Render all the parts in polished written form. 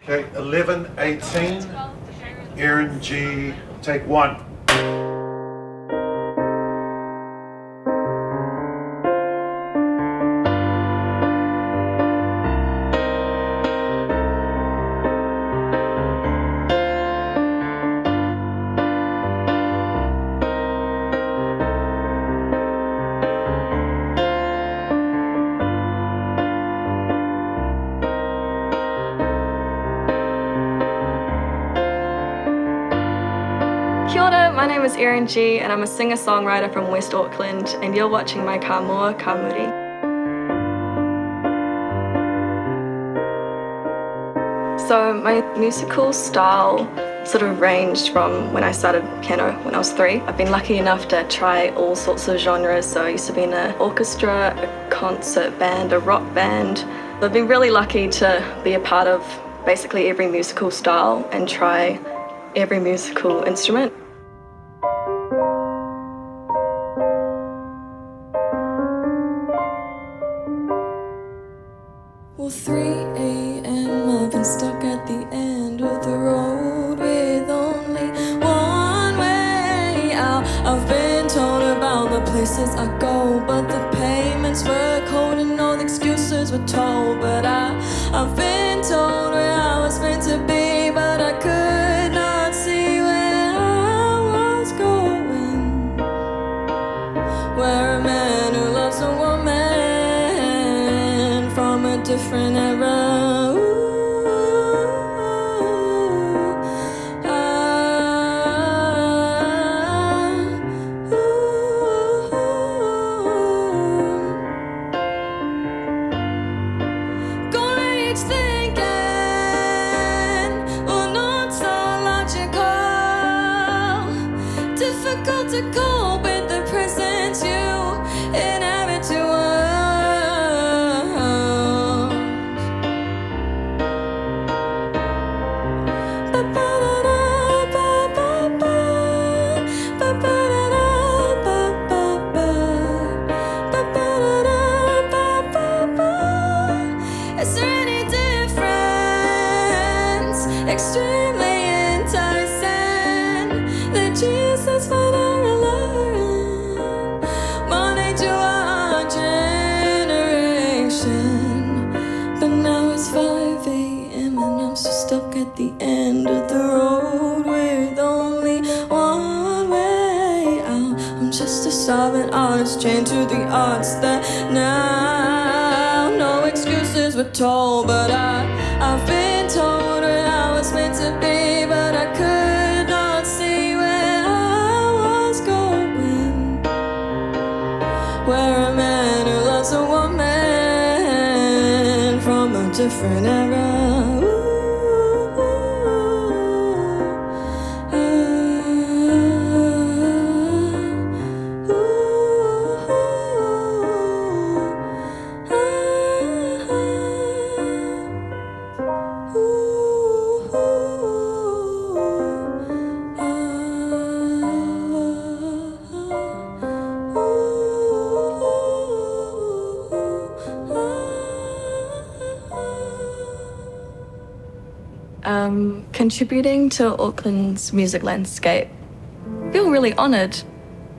Okay, 11:18. Aaron G, take one. Kia ora, my name is Erin G and I'm a singer-songwriter from West Auckland and you're watching my Ka Mua Ka Muri. So my musical style sort of ranged from when I started piano when I was 3. I've been lucky enough to try all sorts of genres. So I used to be in an orchestra, a concert band, a rock band. I've been really lucky to be a part of basically every musical style and try every musical instrument. Well, 3 a.m. I've been stuck at the end of the road with only one way out. I've been told about the places I go, but the payments were cold and all the excuses were told. But I've been told where I was meant to be, but I could not see where I was going. Where a man who loves a woman from a different era. Ooh, ah, ooh. Gonna reach thinking, well, not so logical. Difficult to cope with the presence you inhabit to Is there any difference? Extremely enticing. The Jesus find our alluring. Money to our generation. But now it's 5 a.m. and I'm still stuck at the end of the road with only one way out. I'm just a starving artist chained to the arts that now no excuses were told. But I've been told where I was meant to be, but I could not see where I was going. Where a man who loves a woman from a different era. Contributing to Auckland's music landscape. I feel really honoured.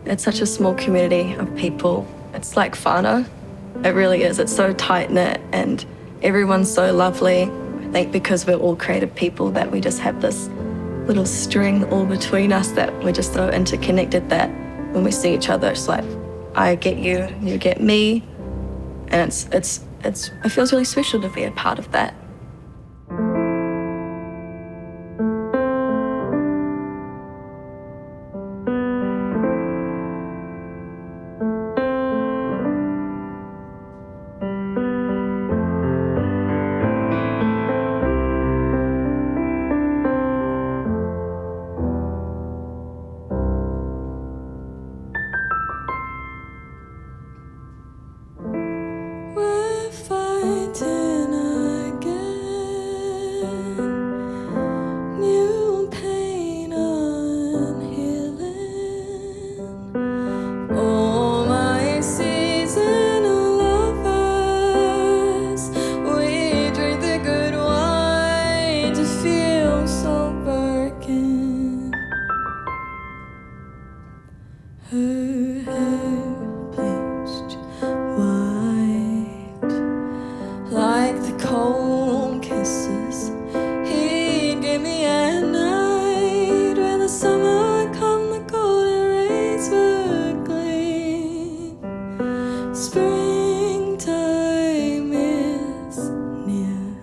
It's such a small community of people. It's like whānau. It really is. It's so tight-knit and everyone's so lovely. I think because we're all creative people that we just have this little string all between us that we're just so interconnected that when we see each other, it's like, I get you, you get me. And it feels really special to be a part of that. We're fighting again. her hair bleached white, like the cold kisses he'd give me at night. When the summer come, the golden rays would gleam. Springtime is near.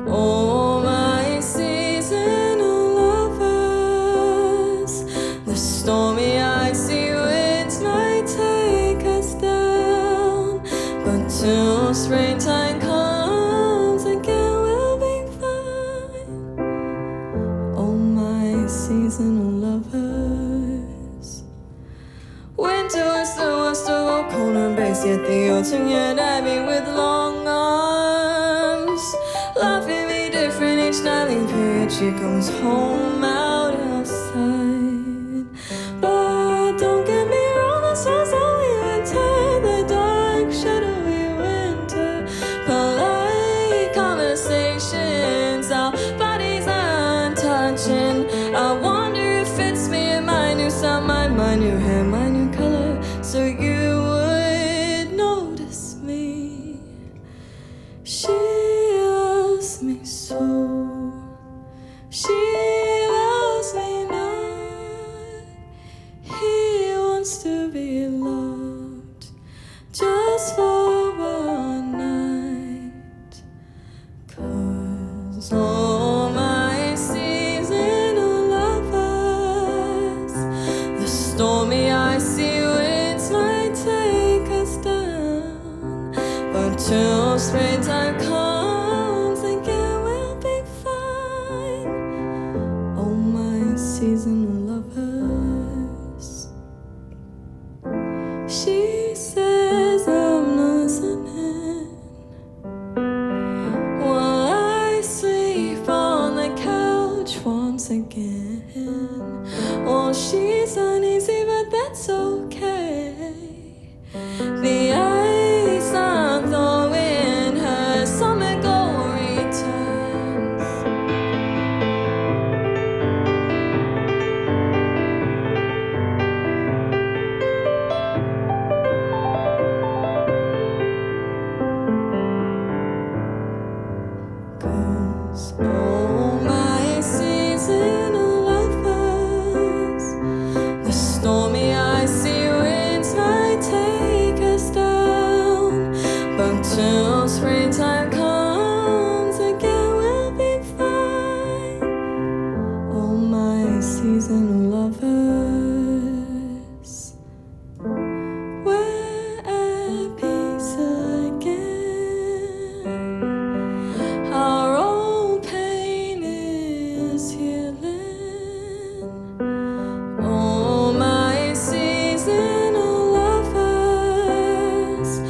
Oh, my seasonal lovers, the stormy, icy winds might take us down, but till springtime comes again, we'll be fine. Oh, my seasonal lovers. Winter was the worst of all, cold and base, yet the autumn yet Abby with long arms, laughing me different each nightly period. She comes home out outside. But don't get me wrong, this was only winter, the dark, shadowy winter. Polite conversations, our bodies untouching. I wonder if it's me and my new sound, my new hair, my new color, so you would notice me. She loves me so, she loves me not. He wants to be loved just for one night. 'Cause all my seasonal lovers, the stormy, icy winds might take us down, but till springtime comes again, we'll be fine. Oh, my seasonal lovers. She says I'm listening while I sleep on the couch once again. Well, she's uneasy, but that's okay. The ice I'm throwing her summer gold returns. Cause all my seasonal lovers, the stormy, icy winds might take us down, but till springtime comes again, we'll be fine. All my seasonal lovers, we're at peace again. Our old pain is healing. Oh, my seasonal lovers,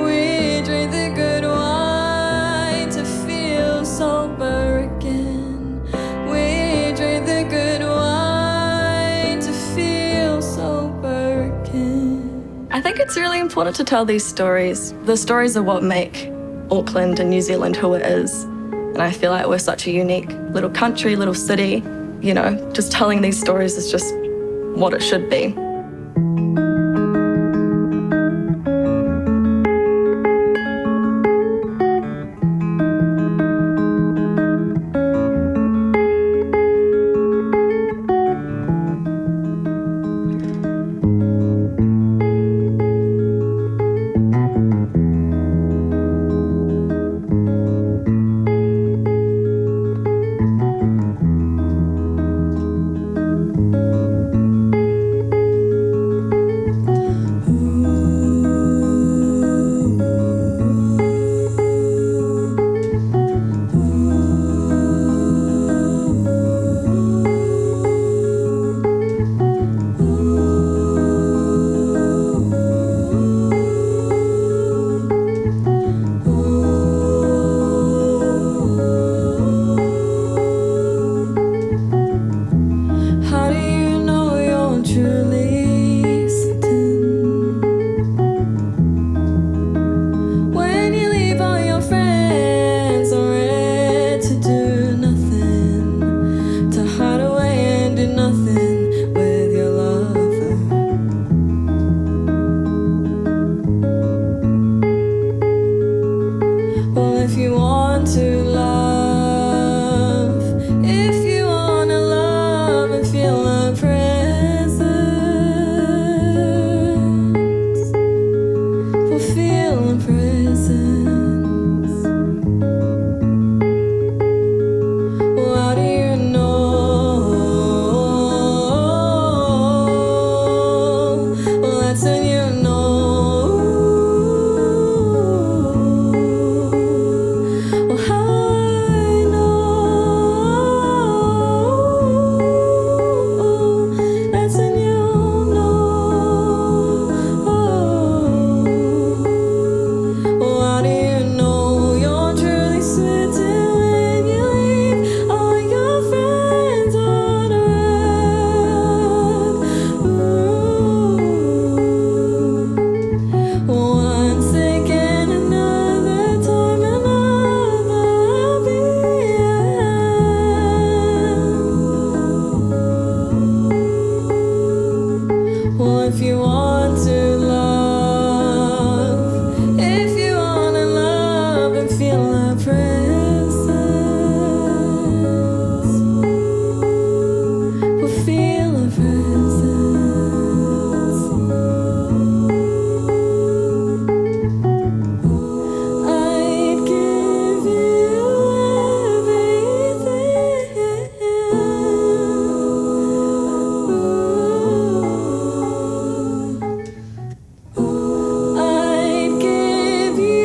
we drink the good wine to feel sober again. We drink the good wine to feel sober again. I think it's really important to tell these stories. The stories are what make Auckland and New Zealand who it is. And I feel like we're such a unique little country, little city. You know, just telling these stories is just what it should be. if you want to love, if you wanna love and feel our presence, we'll feel our presence. I'd give you I'd give you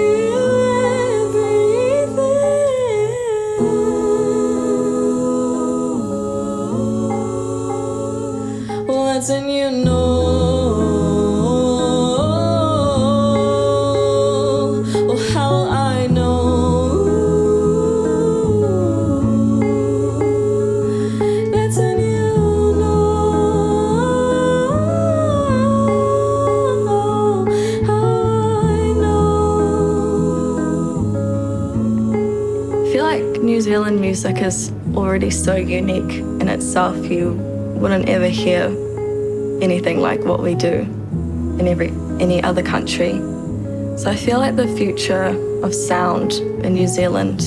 everything. Well, that's when you know. Well, how I know. That's when you know how I know. I feel like New Zealand music is already so unique in itself. You wouldn't ever hear anything like what we do in any other country. So I feel like the future of sound in New Zealand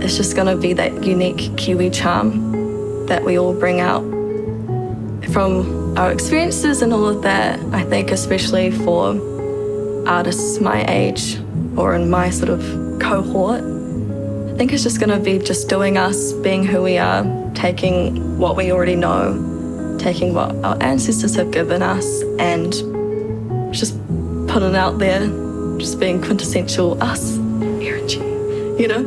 is just going to be that unique Kiwi charm that we all bring out. From our experiences and all of that, I think especially for artists my age or in my sort of cohort, I think it's just going to be just doing us, being who we are, taking what we already know, taking what our ancestors have given us and just putting it out there, just being quintessential us, Erin G, you know?